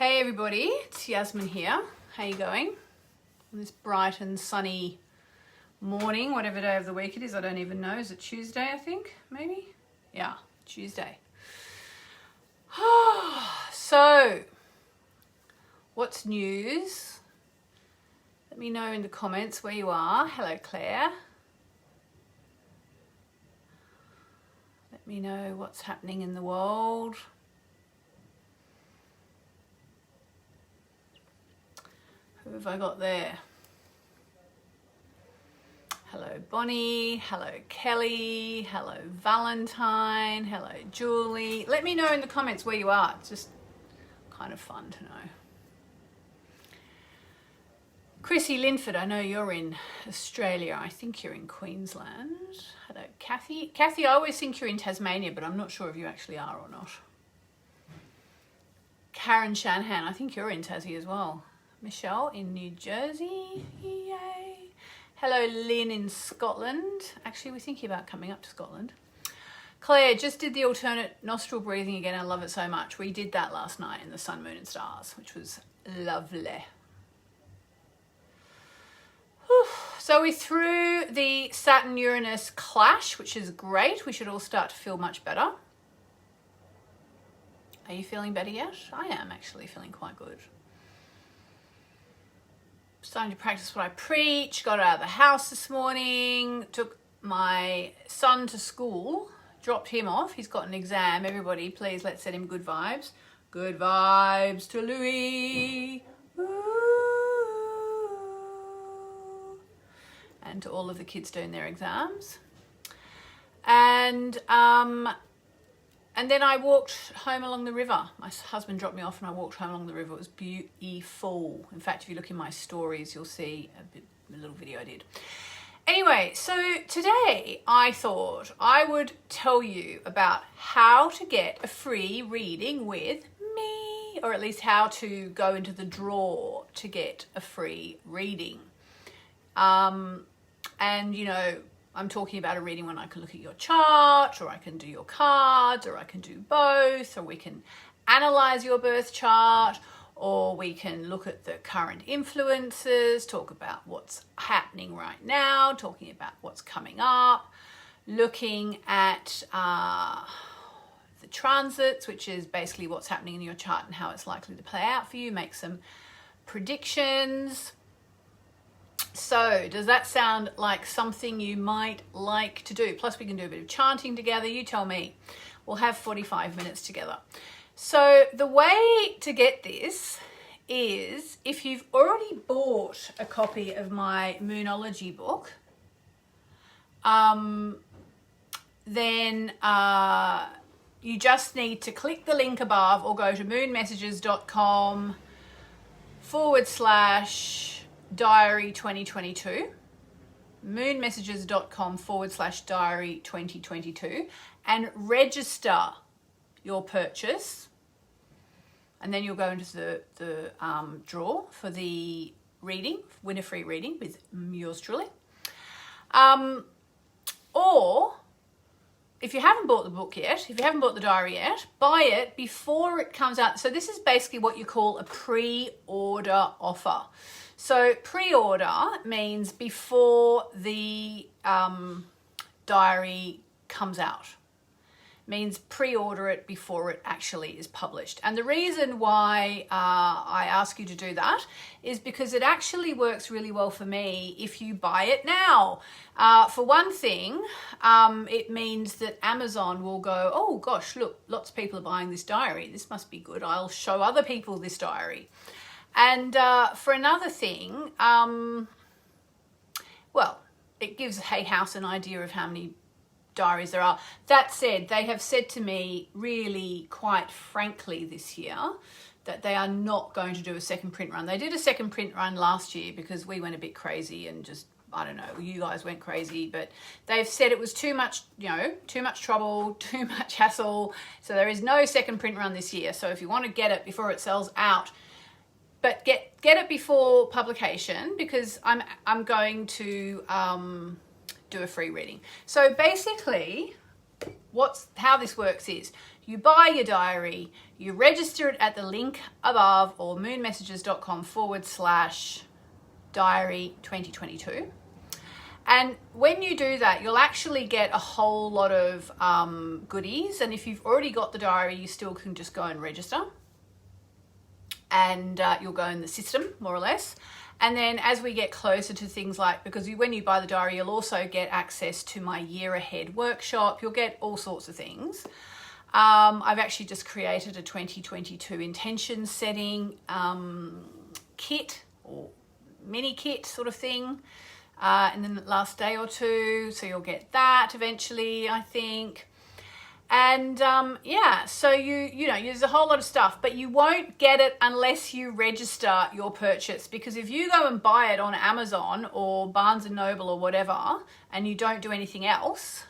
Hey everybody, it's Yasmin here. How you going? On this bright and sunny morning, whatever day of the week it is, I don't even know. Is it Tuesday, I think? Maybe? Yeah, Tuesday. So, what's news? Let me know in the comments where you are. Hello, Claire. Let me know what's happening in the world. Who have I got there? Hello, Bonnie. Hello, Kelly. Hello, Valentine. Hello, Julie. Let me know in the comments where you are. It's just kind of fun to know. Chrissy Linford, I know you're in Australia. I think you're in Queensland. Hello, Kathy. Kathy, I always think you're in Tasmania, but I'm not sure if you actually are or not. Karen Shanahan, I think you're in Tassie as well. Michelle in New Jersey, yay. Hello, Lynn in Scotland. Actually, we're thinking about coming up to Scotland. Claire, just did the alternate nostril breathing again. I love it so much. We did that last night in the Sun, Moon and Stars, which was lovely. Whew. So we're through the Saturn-Uranus clash, which is great. We should all start to feel much better. Are you feeling better yet? I am actually feeling quite good. Starting to practice what I preach, got out of the house this morning, took my son to school, dropped him off. He's got an exam. Everybody, please, let's send him good vibes. Good vibes to Louis. Ooh. And to all of the kids doing their exams. And then I walked home along the river. My husband dropped me off and I walked home along the river. It was beautiful. In fact, if you look in my stories, you'll see a little video I did. Anyway, so today I thought I would tell you about how to get a free reading with me, or at least how to go into the draw to get a free reading. And, you know, I'm talking about a reading when I can look at your chart, or I can do your cards, or I can do both, or we can analyze your birth chart, or we can look at the current influences, talk about what's happening right now, talking about what's coming up, looking at the transits, which is basically what's happening in your chart and how it's likely to play out for you, make some predictions. So, does that sound like something you might like to do? Plus, we can do a bit of chanting together. You tell me. We'll have 45 minutes together. So, the way to get this is if you've already bought a copy of my Moonology book, then you just need to click the link above or go to moonmessages.com/diary 2022, moonmessages.com/diary 2022, and register your purchase, and then you'll go into the draw for the reading, win a free reading with yours truly. Or if you haven't bought the book yet, if you haven't bought the diary yet, buy it before it comes out. So this is basically what you call a pre-order offer. So pre-order means before the diary comes out. Means pre-order it before it actually is published. And the reason why I ask you to do that is because it actually works really well for me if you buy it now. For one thing, it means that Amazon will go, oh gosh, look, lots of people are buying this diary. This must be good. I'll show other people this diary. And for another thing, well, it gives Hay House an idea of how many diaries there are. That said, they have said to me really quite frankly this year that they are not going to do a second print run. They did a second print run last year because we went a bit crazy and just, I don't know, you guys went crazy, but they've said it was too much, you know, too much trouble, too much hassle. So there is no second print run this year. So if you want to get it before it sells out, but get it before publication, because I'm going to do a free reading. So basically, how this works is You buy your diary, you register it at the link above or moonmessages.com/diary 2022. And when you do that, you'll actually get a whole lot of goodies. And if you've already got the diary, you still can just go and register. And you'll go in the system, more or less. And then as we get closer to things like, because when you buy the diary, you'll also get access to my year ahead workshop. You'll get all sorts of things. I've actually just created a 2022 intention setting kit or mini kit sort of thing in the last day or two. So you'll get that eventually, I think. And yeah, so you know, there's a whole lot of stuff, but you won't get it unless you register your purchase. Because if you go and buy it on Amazon or Barnes & Noble or whatever, and you don't do anything else,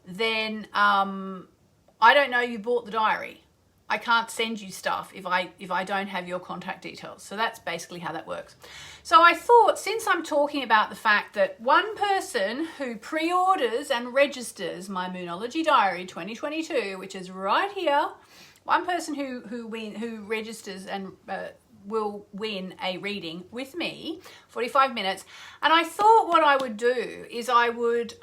then I don't know you bought the diary. I can't send you stuff if I don't have your contact details. So that's basically how that works. So I thought, since I'm talking about the fact that one person who pre-orders and registers my Moonology Diary 2022, which is right here, one person who registers and will win a reading with me, 45 minutes. And I thought what I would do is I would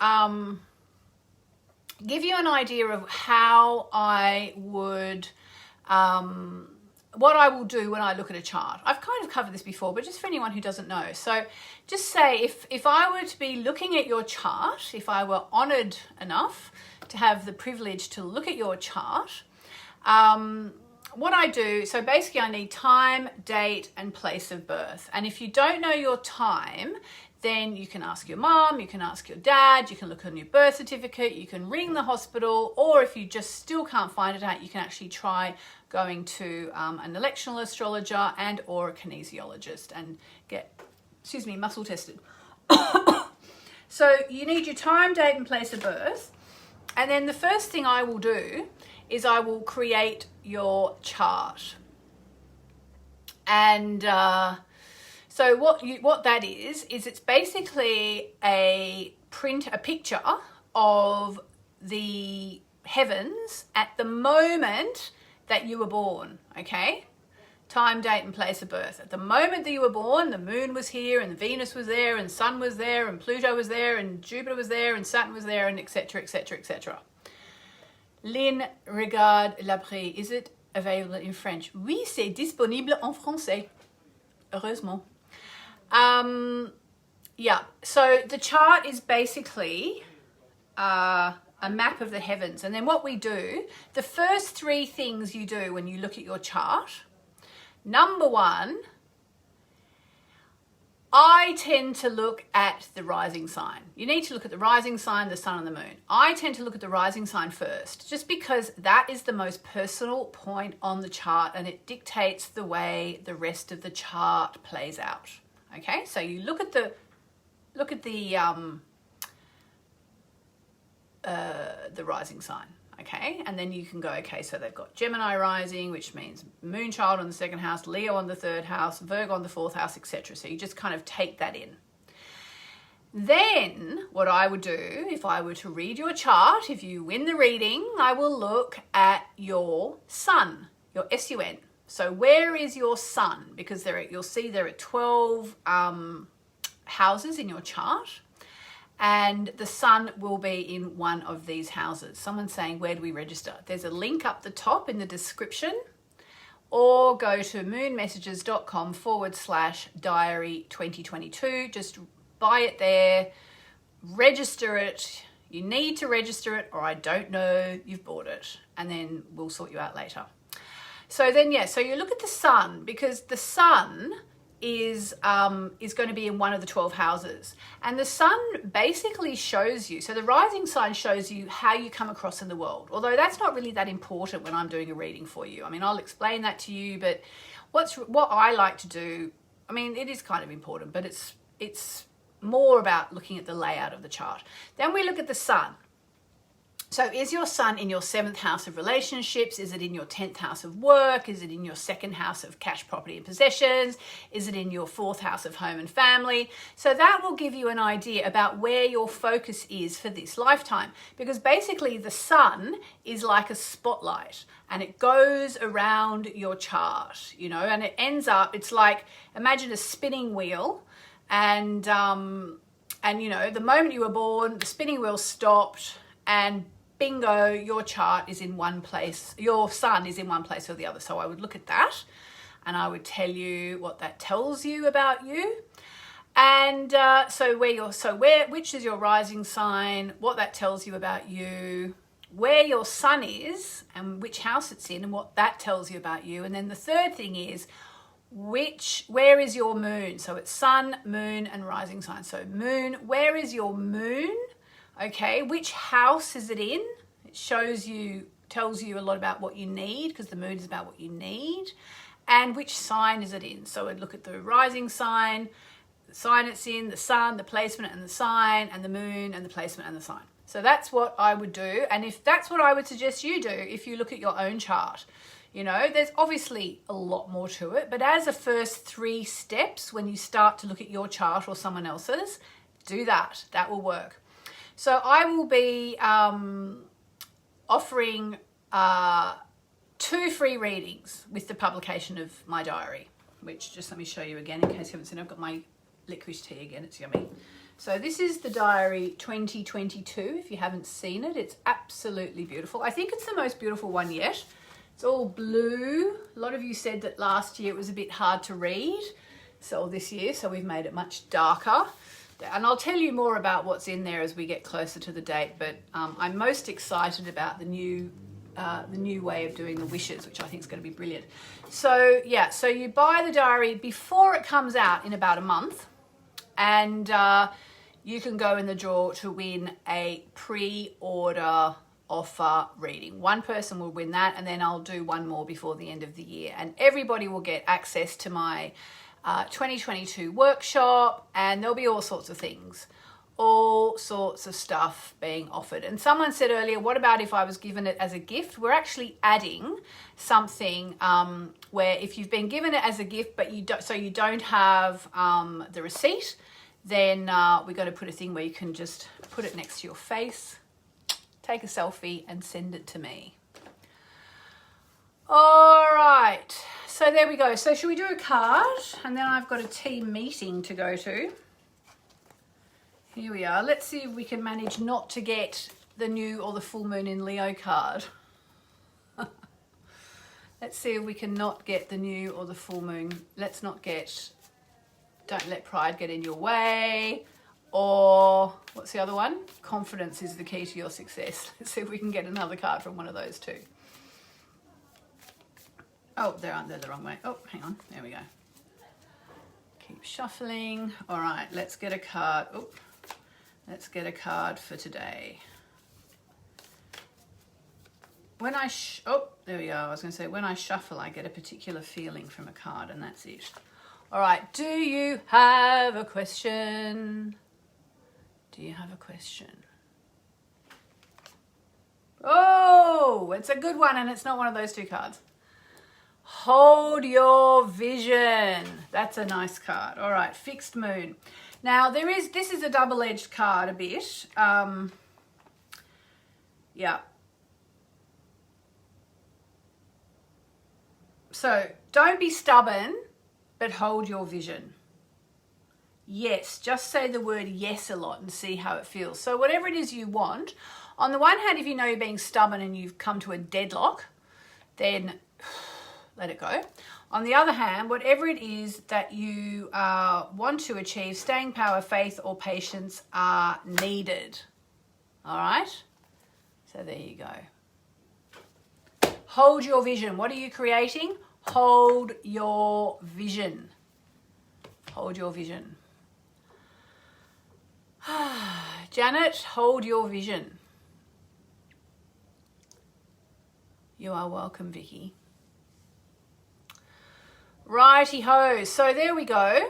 give you an idea of how I would what I will do when I look at a chart. I've kind of covered this before, but just for anyone who doesn't know. So just say if I were to be looking at your chart, if I were honored enough to have the privilege to look at your chart, what I do, so basically I need time, date, and place of birth. And if you don't know your time, then you can ask your mom, you can ask your dad, you can look on your birth certificate, you can ring the hospital, or if you just still can't find it out, you can actually try going to an electional astrologer and or a kinesiologist and get, muscle tested. So you need your time, date, and place of birth. And then the first thing I will do is I will create your chart. And so what that is it's basically a picture of the heavens at the moment that you were born, okay? Time, date, and place of birth. At the moment that you were born, the moon was here, and Venus was there, and sun was there, and Pluto was there, and Jupiter was there, and Saturn was there, and etc., etc., etc. Lynn, regarde l'après. Is it available in French? Oui, c'est disponible en français. Heureusement. Yeah, so the chart is basically a map of the heavens. And then what we do, the first three things you do when you look at your chart, number one, I tend to look at the rising sign. You need to look at the rising sign, the sun and the moon. I tend to look at the rising sign first, just because that is the most personal point on the chart and it dictates the way the rest of the chart plays out. Okay, so you look at the rising sign, okay, and then you can go, okay, so they've got Gemini rising, which means moon child on the second house, Leo on the third house, Virgo on the fourth house, etc. So you just kind of take that in. Then what I would do if I were to read your chart, if you win the reading, I will look at your sun, your SUN. So where is your sun? Because you'll see there are 12 houses in your chart, and the sun will be in one of these houses. Someone's saying, where do we register? There's a link up the top in the description, or go to moonmessages.com/diary 2022. Just buy it there, register it. You need to register it, or I don't know you've bought it, and then we'll sort you out later. So then, yeah, so you look at the sun, because the sun is going to be in one of the 12 houses. And the sun basically shows you, so the rising sign shows you how you come across in the world. Although that's not really that important when I'm doing a reading for you. I mean, I'll explain that to you, but what I like to do, I mean, it is kind of important, but it's more about looking at the layout of the chart. Then we look at the sun. So is your sun in your 7th house of relationships? Is it in your 10th house of work? Is it in your 2nd house of cash, property and possessions? Is it in your 4th house of home and family? So that will give you an idea about where your focus is for this lifetime, because basically the sun is like a spotlight and it goes around your chart, you know, and it ends up, it's like, imagine a spinning wheel, and you know, the moment you were born, the spinning wheel stopped, and bingo, your chart is in one place, your sun is in one place or the other. So I would look at that and I would tell you what that tells you about you. And which is your rising sign, what that tells you about you, where your sun is and which house it's in and what that tells you about you. And then the third thing is where is your moon? So it's sun, moon and rising sign. So moon, where is your moon? Okay, which house is it in? It tells you a lot about what you need, because the moon is about what you need. And which sign is it in? So I'd look at the rising sign, the sign it's in, the sun, the placement and the sign, and the moon and the placement and the sign. So that's what I would do. And if that's what I would suggest you do, if you look at your own chart, you know, there's obviously a lot more to it, but as a first 3 steps, when you start to look at your chart or someone else's, do that. That will work. So I will be offering 2 free readings with the publication of my diary, which, just let me show you again in case you haven't seen it. I've got my licorice tea again, it's yummy. So this is the diary 2022. If you haven't seen it, it's absolutely beautiful. I think it's the most beautiful one yet. It's all blue. A lot of you said that last year it was a bit hard to read, so this year, so we've made it much darker. And I'll tell you more about what's in there as we get closer to the date, but I'm most excited about the new way of doing the wishes, which I think is going to be brilliant. So yeah, so you buy the diary before it comes out in about a month, and you can go in the draw to win a pre-order offer reading. One person will win that, and then I'll do one more before the end of the year, and everybody will get access to my 2022 workshop, and there'll be all sorts of things, all sorts of stuff being offered. And someone said earlier, what about if I was given it as a gift? We're actually adding something where if you've been given it as a gift but you don't have the receipt, then we're going to put a thing where you can just put it next to your face, take a selfie and send it to me. All right, so there we go. So should we do a card? And then I've got a team meeting to go to. Here we are. Let's see if we can manage not to get the new or the full moon in Leo card. Let's see if we can not get the new or the full moon. Let's not get, don't let pride get in your way. Or what's the other one? Confidence is the key to your success. Let's see if we can get another card from one of those two. Oh, they're the wrong way. Oh, hang on. There we go. Keep shuffling. All right, let's get a card. Oh, let's get a card for today. When I there we go. I was going to say, when I shuffle, I get a particular feeling from a card, and that's it. All right. Do you have a question? Do you have a question? Oh, it's a good one, and it's not one of those two cards. Hold your vision. That's a nice card. All right, fixed moon. Now this is a double-edged card a bit. Yeah. So don't be stubborn, but hold your vision. Yes, just say the word yes a lot and see how it feels. So whatever it is you want, on the one hand, if you know you're being stubborn and you've come to a deadlock, then let it go. On the other hand, whatever it is that you want to achieve, staying power, faith, or patience are needed. All right? So there you go. Hold your vision. What are you creating? Hold your vision. Hold your vision. Janet, hold your vision. You are welcome, Vicky. Righty ho, so there we go.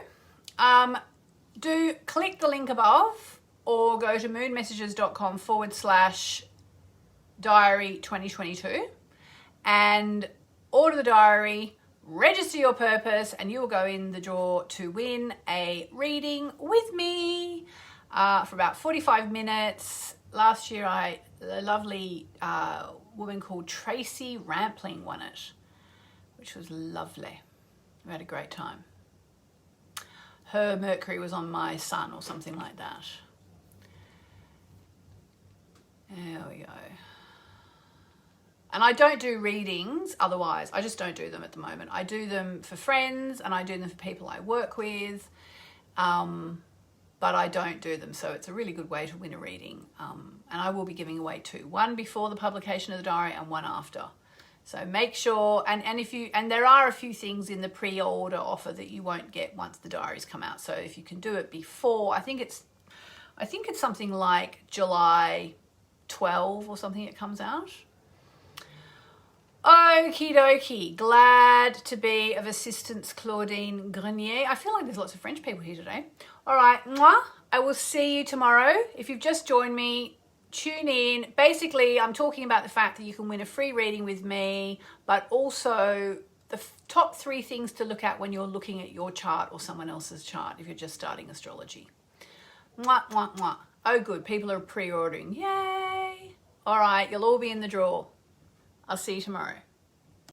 Do click the link above or go to moonmessages.com/. Diary 2022 and order the diary, register your purpose, and you will go in the draw to win a reading with me for about 45 minutes. Last year, a lovely woman called Tracy Rampling won it, which was lovely. We had a great time. Her Mercury was on my sun or something like that. There we go. And I don't do readings otherwise. I just don't do them at the moment. I do them for friends and I do them for people I work with, but I don't do them. So it's a really good way to win a reading. And I will be giving away two, one before the publication of the diary and one after. So make sure, and there are a few things in the pre-order offer that you won't get once the diaries come out. So if you can do it before, I think it's something like July 12 or something it comes out. Okie dokie, glad to be of assistance, Claudine Grenier. I feel like there's lots of French people here today. All right, mwah. I will see you tomorrow. If you've just joined me, tune in. Basically, I'm talking about the fact that you can win a free reading with me, but also the top 3 things to look at when you're looking at your chart or someone else's chart if you're just starting astrology. Mwah, mwah, mwah. Oh, good. People are pre-ordering. Yay. All right, you'll all be in the draw. I'll see you tomorrow.